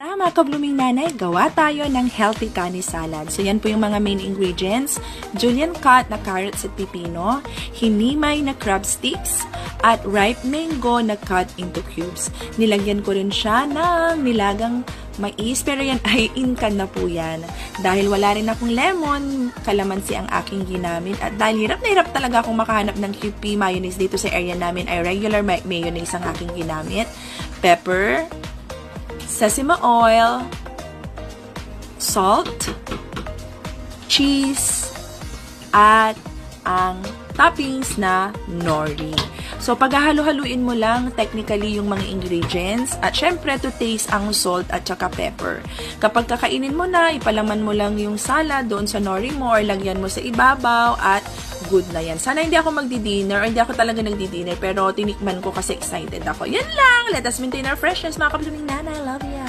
Mga kabluming nanay, gawa tayo ng healthy kani salad. So yan po yung mga main ingredients. Julienne cut na carrots at pipino, hinimay na crab sticks, at ripe mango na cut into cubes. Nilagyan ko rin siya ng nilagang mais, pero yan ay inkan na po yan. Dahil wala rin akong lemon, kalamansi ang aking ginamit. At dahil hirap na hirap talaga akong makahanap ng QP mayonnaise dito sa area namin, ay regular mayonnaise ang aking ginamit. Pepper, sesame oil, salt, cheese, at ang toppings na nori. So, paghahalo-haluin mo lang technically yung mga ingredients at syempre to taste ang salt at saka pepper. Kapag kakainin mo na, ipalaman mo lang yung salad doon sa nori mo or lagyan mo sa ibabaw at good na yan. Sana hindi ako magdi-dinner or hindi ako talaga nagdi-dinner pero tinikman ko kasi excited ako. Yan lang! Let us maintain our freshness mga kabluming nanay. I love you!